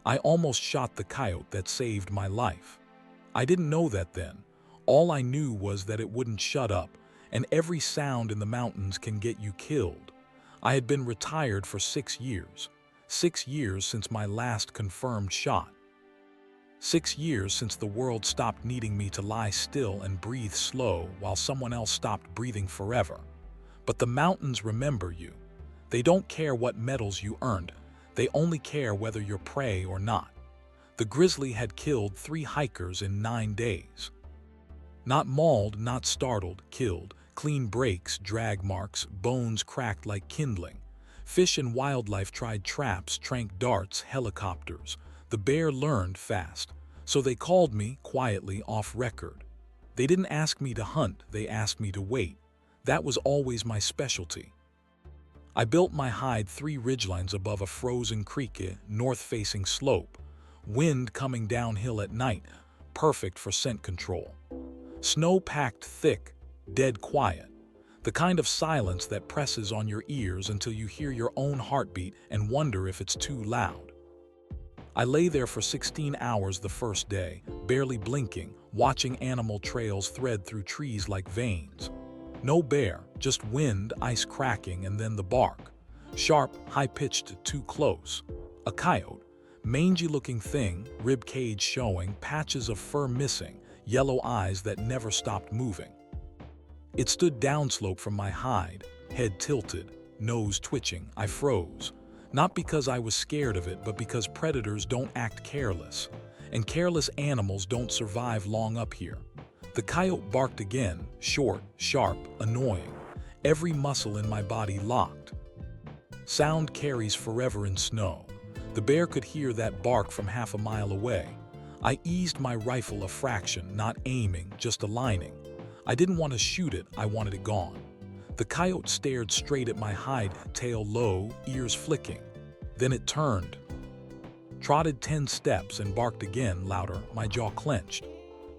I almost shot the coyote that saved my life. I didn't know that then. All I knew was that it wouldn't shut up, and every sound in the mountains can get you killed. I had been retired for 6 years. 6 years since my last confirmed shot. 6 years since the world stopped needing me to lie still and breathe slow while someone else stopped breathing forever. But the mountains remember you. They don't care what medals you earned. They only care whether you're prey or not. The grizzly had killed 3 hikers in 9 days. Not mauled, not startled, killed. Clean breaks, drag marks, bones cracked like kindling. Fish and wildlife tried traps, trank darts, helicopters. The bear learned fast, so they called me quietly off record. They didn't ask me to hunt, they asked me to wait. That was always my specialty. I built my hide 3 ridgelines above a frozen creek, north-facing slope. Wind coming downhill at night, perfect for scent control. Snow packed thick, dead quiet. The kind of silence that presses on your ears until you hear your own heartbeat and wonder if it's too loud. I lay there for 16 hours the first day, barely blinking, watching animal trails thread through trees like veins. No bear, just wind, ice cracking, and then the bark. Sharp, high-pitched, too close. A coyote, mangy-looking thing, rib cage showing, patches of fur missing, yellow eyes that never stopped moving. It stood downslope from my hide, head tilted, nose twitching. I froze. Not because I was scared of it, but because predators don't act careless. And careless animals don't survive long up here. The coyote barked again, short, sharp, annoying. Every muscle in my body locked. Sound carries forever in snow. The bear could hear that bark from half a mile away. I eased my rifle a fraction, not aiming, just aligning. I didn't want to shoot it, I wanted it gone. The coyote stared straight at my hide, tail low, ears flicking. Then it turned, trotted 10 steps and barked again, louder, my jaw clenched.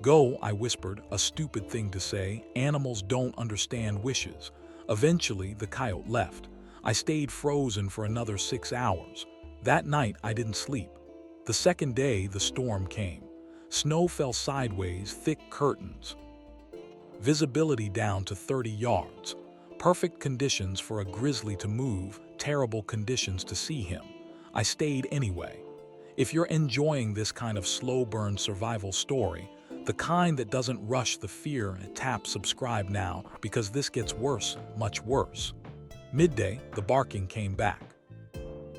Go, I whispered, a stupid thing to say. Animals don't understand wishes. Eventually, the coyote left. I stayed frozen for another 6 hours. That night, I didn't sleep. The second day, the storm came. Snow fell sideways, thick curtains. Visibility down to 30 yards. Perfect conditions for a grizzly to move, terrible conditions to see him. I stayed anyway. If you're enjoying this kind of slow-burn survival story, the kind that doesn't rush the fear, tap subscribe now, because this gets worse, much worse. Midday, the barking came back.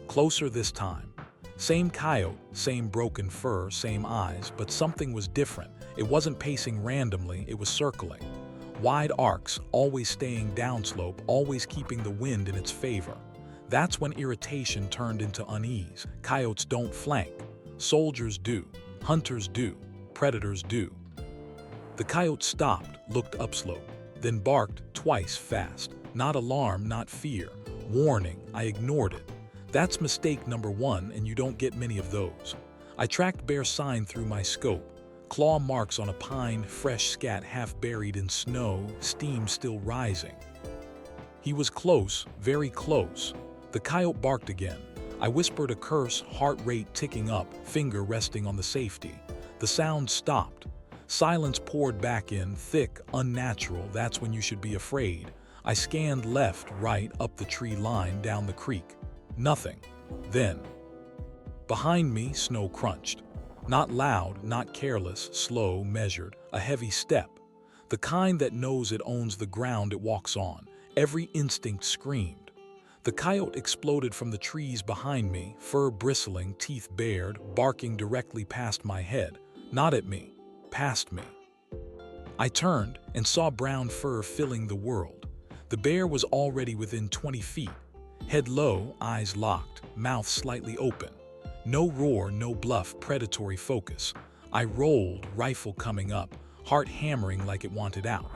Closer this time. Same coyote, same broken fur, same eyes, but something was different. It wasn't pacing randomly, it was circling. Wide arcs, always staying downslope, always keeping the wind in its favor. That's when irritation turned into unease. Coyotes don't flank. Soldiers do. Hunters do. Predators do. The coyote stopped, looked upslope, then barked twice fast. Not alarm, not fear. Warning, I ignored it. That's mistake number 1, and you don't get many of those. I tracked bear sign through my scope. Claw marks on a pine, fresh scat half buried in snow, steam still rising. He was close, very close. The coyote barked again. I whispered a curse, heart rate ticking up, finger resting on the safety. The sound stopped. Silence poured back in, thick, unnatural. That's when you should be afraid. I scanned left, right, up the tree line, down the creek. Nothing. Then, behind me, snow crunched. Not loud, not careless, slow, measured, a heavy step. The kind that knows it owns the ground it walks on. Every instinct screamed. The coyote exploded from the trees behind me, fur bristling, teeth bared, barking directly past my head. Not at me, past me. I turned and saw brown fur filling the world. The bear was already within 20 feet. Head low, eyes locked, mouth slightly open. No roar, no bluff, predatory focus. I rolled, rifle coming up, heart hammering like it wanted out.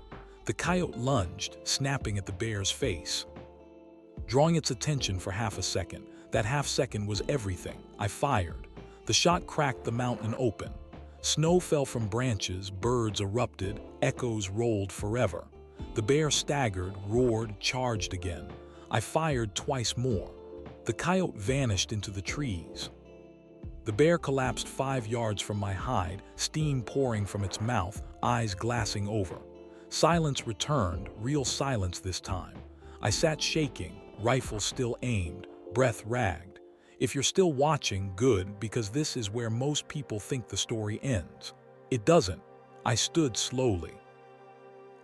The coyote lunged, snapping at the bear's face, drawing its attention for half a second. That half second was everything. I fired. The shot cracked the mountain open. Snow fell from branches, birds erupted, echoes rolled forever. The bear staggered, roared, charged again. I fired twice more. The coyote vanished into the trees. The bear collapsed 5 yards from my hide, steam pouring from its mouth, eyes glassing over. Silence returned, real silence this time. I sat shaking, rifle still aimed, breath ragged. If you're still watching, good, because this is where most people think the story ends. It doesn't. I stood slowly.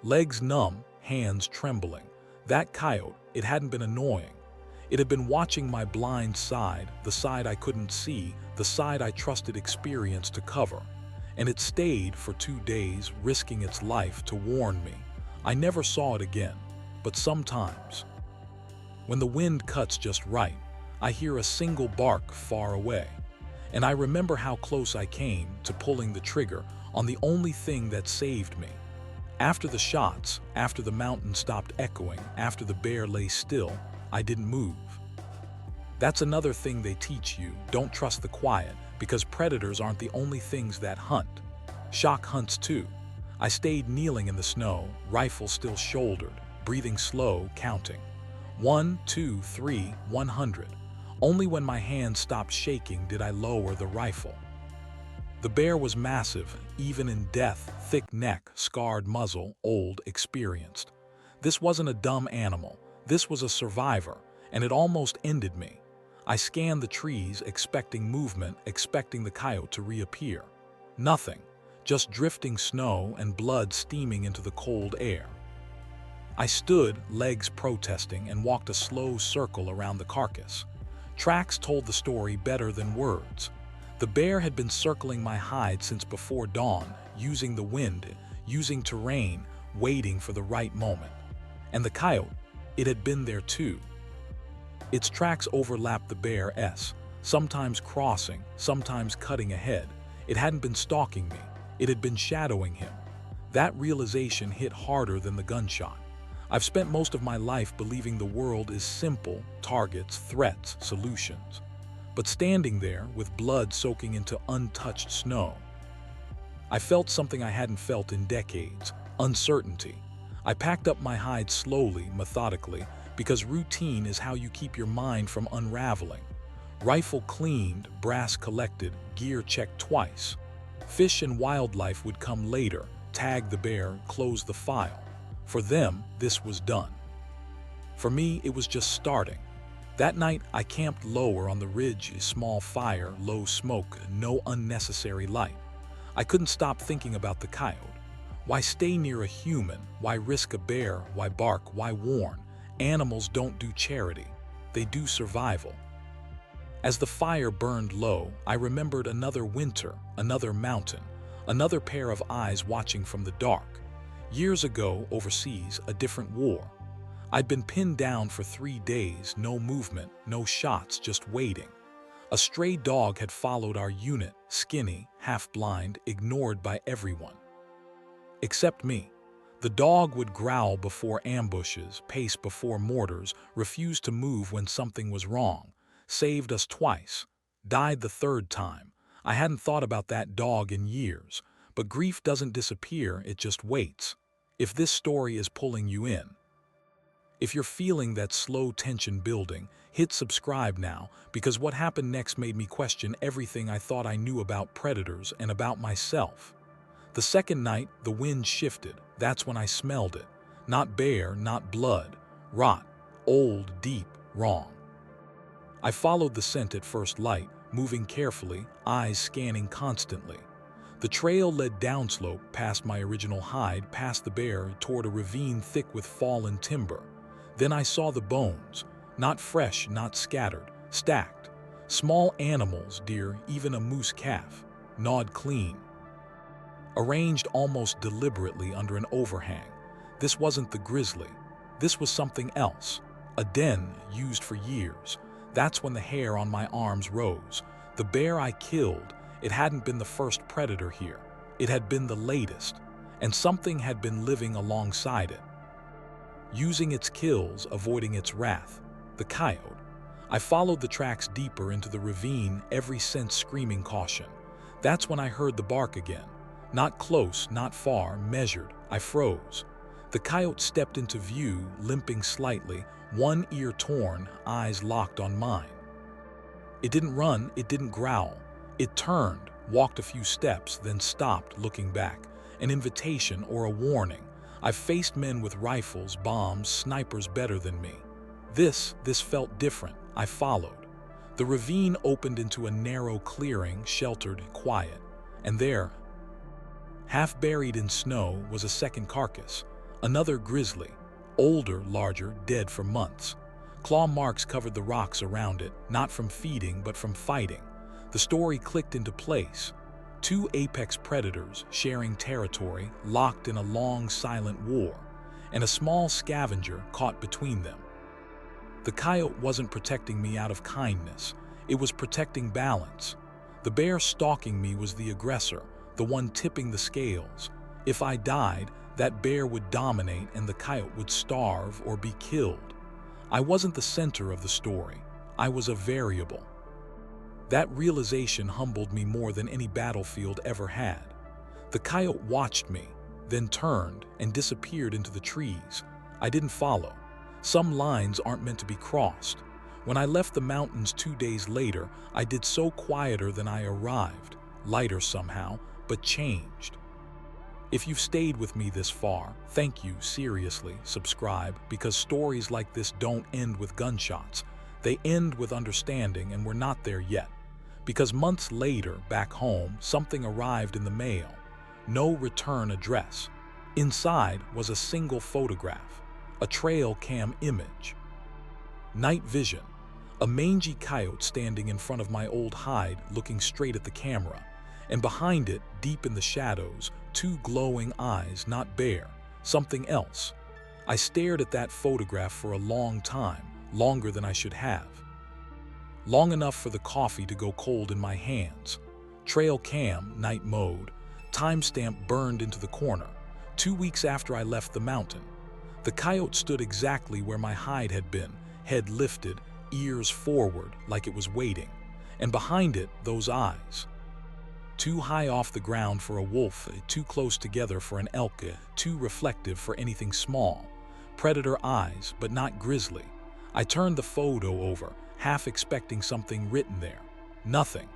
Legs numb, hands trembling. That coyote, it hadn't been annoying. It had been watching my blind side, the side I couldn't see, the side I trusted experience to cover. And it stayed for 2 days, risking its life to warn me. I never saw it again, but sometimes, when the wind cuts just right, I hear a single bark far away. And I remember how close I came to pulling the trigger on the only thing that saved me. After the shots, after the mountain stopped echoing, after the bear lay still, I didn't move. That's another thing they teach you, don't trust the quiet, because predators aren't the only things that hunt. Shock hunts too. I stayed kneeling in the snow, rifle still shouldered, breathing slow, counting. 1, 2, 3, 100. Only when my hands stopped shaking did I lower the rifle. The bear was massive, even in death, thick neck, scarred muzzle, old, experienced. This wasn't a dumb animal. This was a survivor, and it almost ended me. I scanned the trees, expecting movement, expecting the coyote to reappear. Nothing, just drifting snow and blood steaming into the cold air. I stood, legs protesting, and walked a slow circle around the carcass. Tracks told the story better than words. The bear had been circling my hide since before dawn, using the wind, using terrain, waiting for the right moment. And the coyote, it had been there too. Its tracks overlapped the bear's, sometimes crossing, sometimes cutting ahead. It hadn't been stalking me, it had been shadowing him. That realization hit harder than the gunshot. I've spent most of my life believing the world is simple, targets, threats, solutions. But standing there with blood soaking into untouched snow, I felt something I hadn't felt in decades, uncertainty. I packed up my hide slowly, methodically, because routine is how you keep your mind from unraveling. Rifle cleaned, brass collected, gear checked twice. Fish and wildlife would come later, tag the bear, close the file. For them, this was done. For me, it was just starting. That night, I camped lower on the ridge, a small fire, low smoke, no unnecessary light. I couldn't stop thinking about the coyote. Why stay near a human? Why risk a bear? Why bark? Why warn? Animals don't do charity. They do survival. As the fire burned low, I remembered another winter, another mountain, another pair of eyes watching from the dark. Years ago, overseas, a different war. I'd been pinned down for 3 days, no movement, no shots, just waiting. A stray dog had followed our unit, skinny, half-blind, ignored by everyone. Except me. The dog would growl before ambushes, pace before mortars, refuse to move when something was wrong. Saved us twice. Died the 3rd time. I hadn't thought about that dog in years. But grief doesn't disappear, it just waits. If this story is pulling you in, if you're feeling that slow tension building, hit subscribe now, because what happened next made me question everything I thought I knew about predators and about myself. The second night, the wind shifted. That's when I smelled it. Not bear, not blood. Rot. Old, deep, wrong. I followed the scent at first light, moving carefully, eyes scanning constantly. The trail led downslope, past my original hide, past the bear, toward a ravine thick with fallen timber. Then I saw the bones, not fresh, not scattered, stacked. Small animals, deer, even a moose calf, gnawed clean. Arranged almost deliberately under an overhang. This wasn't the grizzly. This was something else. A den used for years. That's when the hair on my arms rose. The bear I killed, it hadn't been the first predator here. It had been the latest. And something had been living alongside it. Using its kills, avoiding its wrath. The coyote. I followed the tracks deeper into the ravine, every sense screaming caution. That's when I heard the bark again. Not close, not far, measured. I froze. The coyote stepped into view, limping slightly, one ear torn, eyes locked on mine. It didn't run, it didn't growl. It turned, walked a few steps, then stopped, looking back. An invitation or a warning. I've faced men with rifles, bombs, snipers better than me. This felt different. I followed. The ravine opened into a narrow clearing, sheltered, quiet. And there, half buried in snow, was a second carcass. Another grizzly. Older, larger, dead for months. Claw marks covered the rocks around it, not from feeding but from fighting. The story clicked into place. Two apex predators sharing territory, locked in a long, silent war, and a small scavenger caught between them. The coyote wasn't protecting me out of kindness. It was protecting balance. The bear stalking me was the aggressor, the one tipping the scales. If I died, that bear would dominate and the coyote would starve or be killed. I wasn't the center of the story. I was a variable. That realization humbled me more than any battlefield ever had. The coyote watched me, then turned and disappeared into the trees. I didn't follow. Some lines aren't meant to be crossed. When I left the mountains 2 days later, I did so quieter than I arrived, lighter somehow, but changed. If you've stayed with me this far, thank you, seriously. Subscribe, because stories like this don't end with gunshots. They end with understanding, and we're not there yet. Because months later, back home, something arrived in the mail. No return address. Inside was a single photograph, a trail cam image. Night vision. A mangy coyote standing in front of my old hide, looking straight at the camera. And behind it, deep in the shadows, two glowing eyes, not bear, something else. I stared at that photograph for a long time, longer than I should have. Long enough for the coffee to go cold in my hands. Trail cam, night mode, timestamp burned into the corner, 2 weeks after I left the mountain. The coyote stood exactly where my hide had been, head lifted, ears forward, like it was waiting. And behind it, those eyes. Too high off the ground for a wolf, too close together for an elk, too reflective for anything small. Predator eyes, but not grizzly. I turned the photo over, half expecting something written there. Nothing.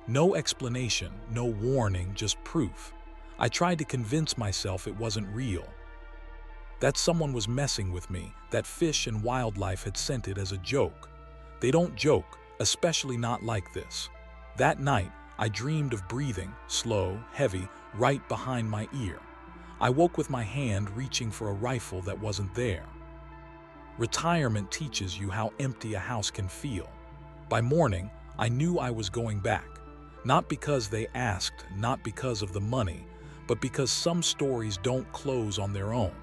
No explanation, no warning, just proof. I tried to convince myself it wasn't real. That someone was messing with me, that fish and wildlife had sent it as a joke. They don't joke, especially not like this. That night, I dreamed of breathing, slow, heavy, right behind my ear. I woke with my hand reaching for a rifle that wasn't there. Retirement teaches you how empty a house can feel. By morning, I knew I was going back. Not because they asked, not because of the money, but because some stories don't close on their own.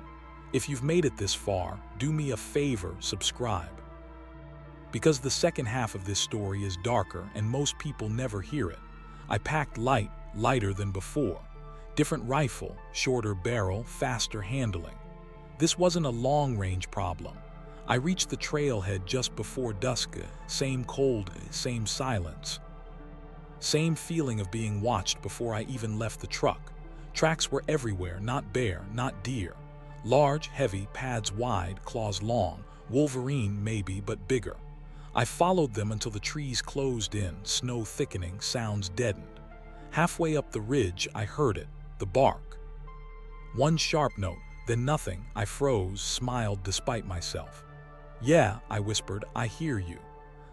If you've made it this far, do me a favor, subscribe. Because the second half of this story is darker and most people never hear it. I packed light, lighter than before. Different rifle, shorter barrel, faster handling. This wasn't a long-range problem. I reached the trailhead just before dusk, same cold, same silence. Same feeling of being watched before I even left the truck. Tracks were everywhere, not bear, not deer. Large, heavy, pads wide, claws long, wolverine maybe, but bigger. I followed them until the trees closed in, snow thickening, sounds deadened. Halfway up the ridge, I heard it, the bark. One sharp note, then nothing. I froze, smiled despite myself. "Yeah," I whispered, "I hear you."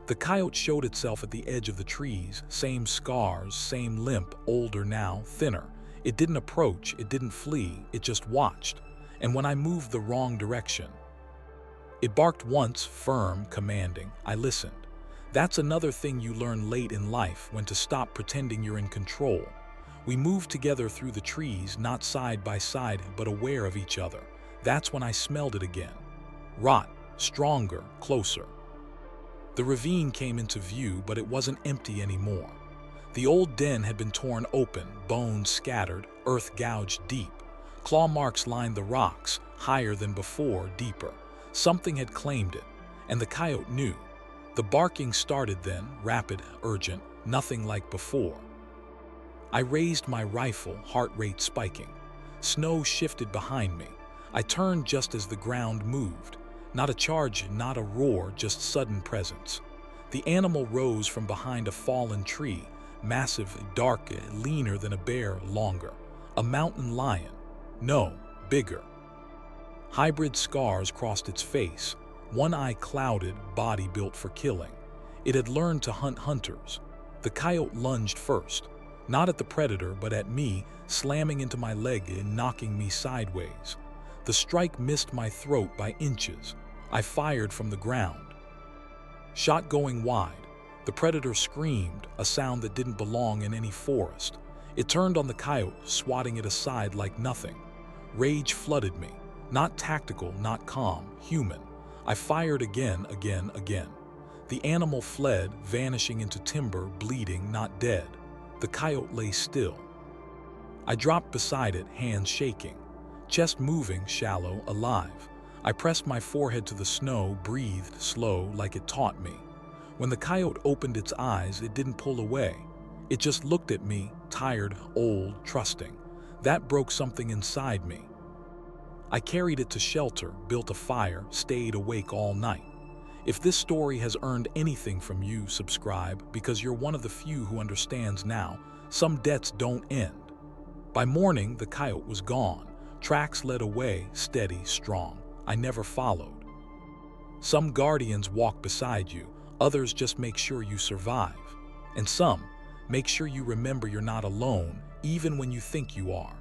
The coyote showed itself at the edge of the trees, same scars, same limp, older now, thinner. It didn't approach, it didn't flee, it just watched. And when I moved the wrong direction, it barked once, firm, commanding. I listened. That's another thing you learn late in life, when to stop pretending you're in control. We moved together through the trees, not side by side, but aware of each other. That's when I smelled it again. Rot, stronger, closer. The ravine came into view, but it wasn't empty anymore. The old den had been torn open, bones scattered, earth gouged deep. Claw marks lined the rocks, higher than before, deeper. Something had claimed it, and the coyote knew. The barking started then, rapid, urgent, nothing like before. I raised my rifle, heart rate spiking. Snow shifted behind me. I turned just as the ground moved. Not a charge, not a roar, just sudden presence. The animal rose from behind a fallen tree, massive, dark, leaner than a bear, longer. A mountain lion. No, bigger. Hybrid scars crossed its face, one eye clouded, body built for killing. It had learned to hunt hunters. The coyote lunged first, not at the predator but at me, slamming into my leg and knocking me sideways. The strike missed my throat by inches. I fired from the ground. Shot going wide. The predator screamed, a sound that didn't belong in any forest. It turned on the coyote, swatting it aside like nothing. Rage flooded me. Not tactical, not calm, human. I fired again. The animal fled, vanishing into timber, bleeding, not dead. The coyote lay still. I dropped beside it, hands shaking. Chest moving, shallow, alive. I pressed my forehead to the snow, breathed slow, like it taught me. When the coyote opened its eyes, it didn't pull away. It just looked at me, tired, old, trusting. That broke something inside me. I carried it to shelter, built a fire, stayed awake all night. If this story has earned anything from you, subscribe, because you're one of the few who understands now. Some debts don't end. By morning, the coyote was gone. Tracks led away, steady, strong. I never followed. Some guardians walk beside you, others just make sure you survive. And some make sure you remember you're not alone, even when you think you are.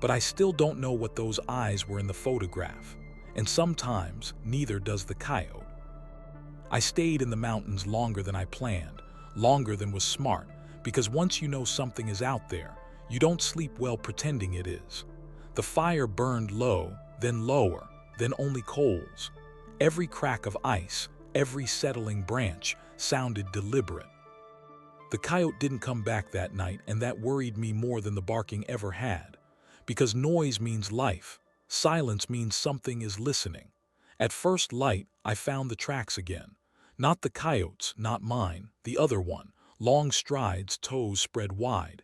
But I still don't know what those eyes were in the photograph. And sometimes, neither does the coyote. I stayed in the mountains longer than I planned, longer than was smart, because once you know something is out there, you don't sleep well pretending it is. The fire burned low, then lower, then only coals. Every crack of ice, every settling branch sounded deliberate. The coyote didn't come back that night, and that worried me more than the barking ever had. Because noise means life. Silence means something is listening. At first light, I found the tracks again. Not the coyote's, not mine, the other one. Long strides, toes spread wide.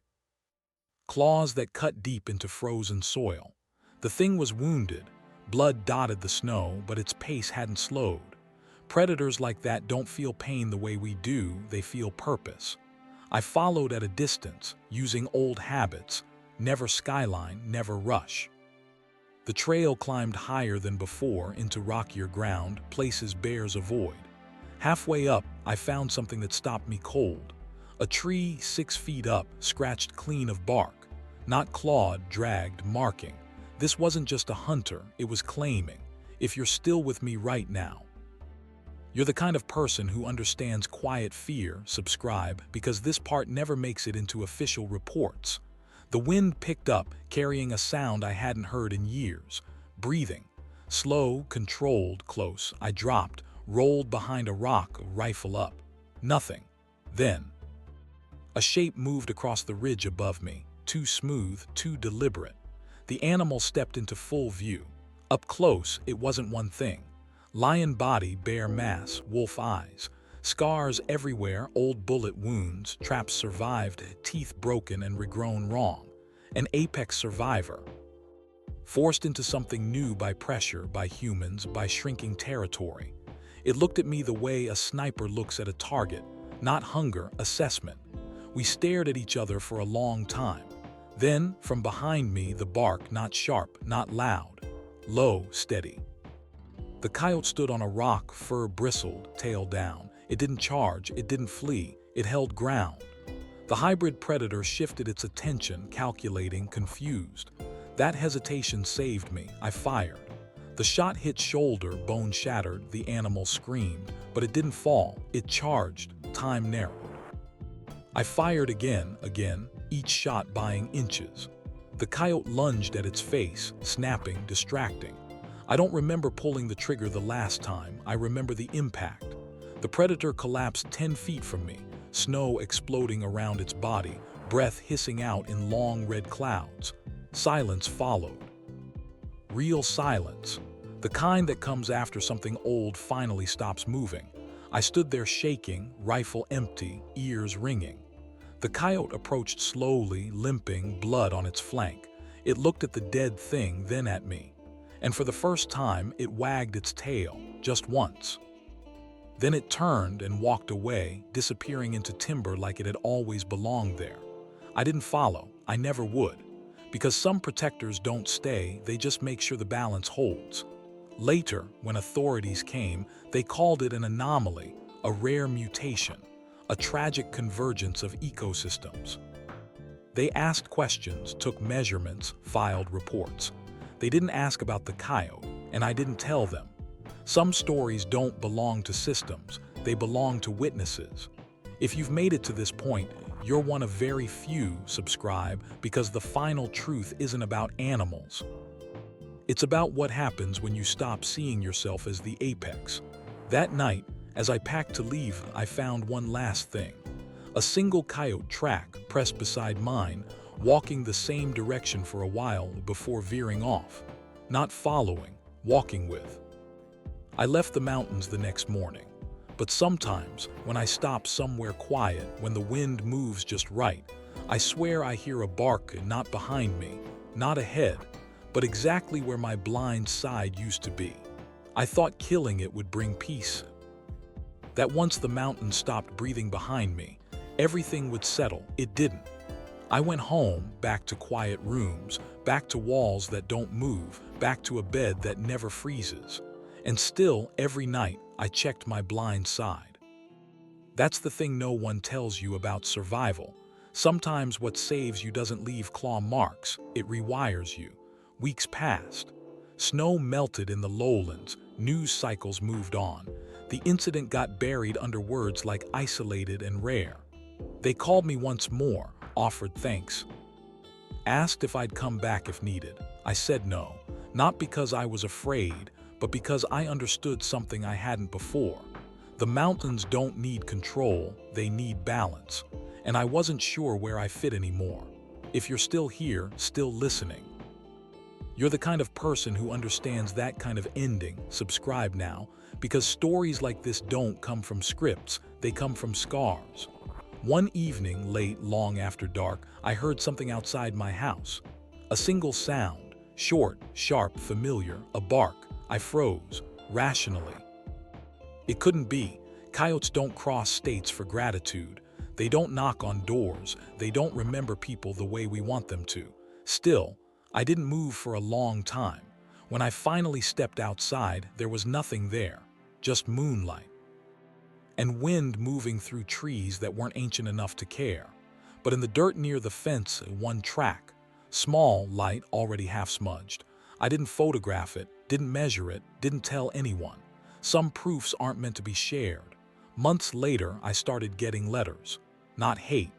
Claws that cut deep into frozen soil. The thing was wounded. Blood dotted the snow, but its pace hadn't slowed. Predators like that don't feel pain the way we do, they feel purpose. I followed at a distance, using old habits. Never skyline, never rush. The trail climbed higher than before into rockier ground, places bears avoid. Halfway up, I found something that stopped me cold. A tree 6 feet up, scratched clean of bark. Not clawed, dragged, marking. This wasn't just a hunter, it was claiming, if you're still with me right now. You're the kind of person who understands quiet fear, subscribe, because this part never makes it into official reports. The wind picked up, carrying a sound I hadn't heard in years. Breathing. Slow, controlled, close. I dropped, rolled behind a rock, rifle up. Nothing. Then, a shape moved across the ridge above me, too smooth, too deliberate. The animal stepped into full view. Up close, it wasn't one thing. Lion body, bear mass, wolf eyes. Scars everywhere, old bullet wounds, traps survived, teeth broken and regrown wrong. An apex survivor. Forced into something new by pressure, by humans, by shrinking territory. It looked at me the way a sniper looks at a target, not hunger, assessment. We stared at each other for a long time. Then, from behind me, the bark, not sharp, not loud. Low, steady. The coyote stood on a rock, fur bristled, tail down. It didn't charge, it didn't flee, it held ground. The hybrid predator shifted its attention, calculating, confused. That hesitation saved me. I fired. The shot hit shoulder, bone shattered, the animal screamed, but it didn't fall, it charged, time narrowed. I fired again, each shot buying inches. The coyote lunged at its face, snapping, distracting. I don't remember pulling the trigger the last time, I remember the impact. The predator collapsed 10 feet from me, snow exploding around its body, breath hissing out in long red clouds. Silence followed. Real silence. The kind that comes after something old finally stops moving. I stood there shaking, rifle empty, ears ringing. The coyote approached slowly, limping, blood on its flank. It looked at the dead thing, then at me. And for the first time, it wagged its tail, just once. Then it turned and walked away, disappearing into timber like it had always belonged there. I didn't follow, I never would. Because some protectors don't stay, they just make sure the balance holds. Later, when authorities came, they called it an anomaly, a rare mutation, a tragic convergence of ecosystems. They asked questions, took measurements, filed reports. They didn't ask about the coyote, and I didn't tell them. Some stories don't belong to systems, they belong to witnesses. If you've made it to this point, you're one of very few. Subscribe, because the final truth isn't about animals. It's about what happens when you stop seeing yourself as the apex. That night, as I packed to leave, I found one last thing. A single coyote track pressed beside mine, walking the same direction for a while before veering off. Not following, walking with. I left the mountains the next morning. But sometimes, when I stop somewhere quiet, when the wind moves just right, I swear I hear a bark, not behind me, not ahead, but exactly where my blind side used to be. I thought killing it would bring peace. That once the mountain stopped breathing behind me, everything would settle. It didn't. I went home, back to quiet rooms, back to walls that don't move, back to a bed that never freezes. And still, every night, I checked my blind side. That's the thing no one tells you about survival. Sometimes what saves you doesn't leave claw marks, it rewires you. Weeks passed. Snow melted in the lowlands, news cycles moved on. The incident got buried under words like isolated and rare. They called me once more, offered thanks. Asked if I'd come back if needed. I said no, not because I was afraid, but because I understood something I hadn't before. The mountains don't need control, they need balance. And I wasn't sure where I fit anymore. If you're still here, still listening, you're the kind of person who understands that kind of ending. Subscribe now, because stories like this don't come from scripts, they come from scars. One evening, late, long after dark, I heard something outside my house. A single sound, short, sharp, familiar, a bark. I froze, rationally. It couldn't be. Coyotes don't cross states for gratitude. They don't knock on doors. They don't remember people the way we want them to. Still, I didn't move for a long time. When I finally stepped outside, there was nothing there, just moonlight. And wind moving through trees that weren't ancient enough to care. But in the dirt near the fence, one track. Small, light, already half smudged. I didn't photograph it, didn't measure it, didn't tell anyone. Some proofs aren't meant to be shared. Months later, I started getting letters. Not hate.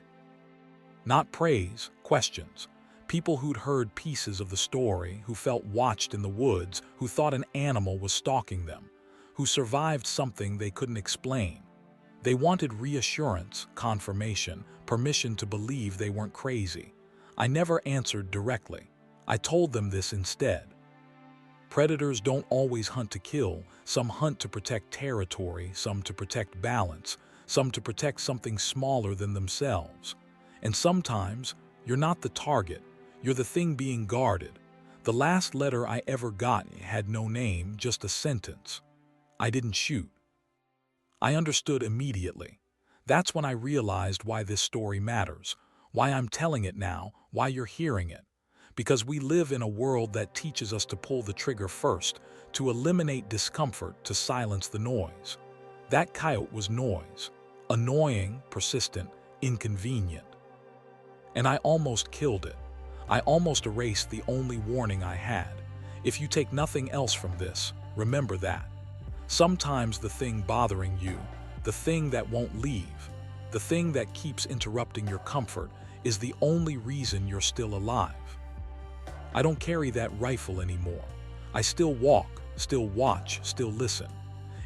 Not praise, questions. People who'd heard pieces of the story, who felt watched in the woods, who thought an animal was stalking them, who survived something they couldn't explain. They wanted reassurance, confirmation, permission to believe they weren't crazy. I never answered directly. I told them this instead. Predators don't always hunt to kill. Some hunt to protect territory, some to protect balance, some to protect something smaller than themselves. And sometimes, you're not the target, you're the thing being guarded. The last letter I ever got had no name, just a sentence. I didn't shoot. I understood immediately. That's when I realized why this story matters, why I'm telling it now, why you're hearing it. Because we live in a world that teaches us to pull the trigger first, to eliminate discomfort, to silence the noise. That coyote was noise. Annoying, persistent, inconvenient. And I almost killed it. I almost erased the only warning I had. If you take nothing else from this, remember that. Sometimes the thing bothering you, the thing that won't leave, the thing that keeps interrupting your comfort, is the only reason you're still alive. I don't carry that rifle anymore. I still walk, still watch, still listen.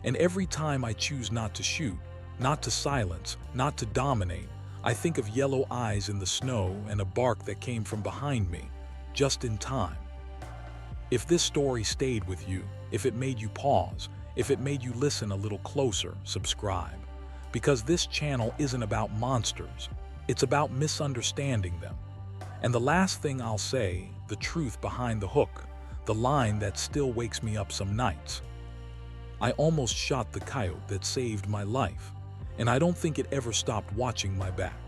And every time I choose not to shoot, not to silence, not to dominate, I think of yellow eyes in the snow and a bark that came from behind me, just in time. If this story stayed with you, if it made you pause, if it made you listen a little closer, subscribe. Because this channel isn't about monsters, it's about misunderstanding them. And the last thing I'll say, the truth behind the hook, the line that still wakes me up some nights. I almost shot the coyote that saved my life, and I don't think it ever stopped watching my back.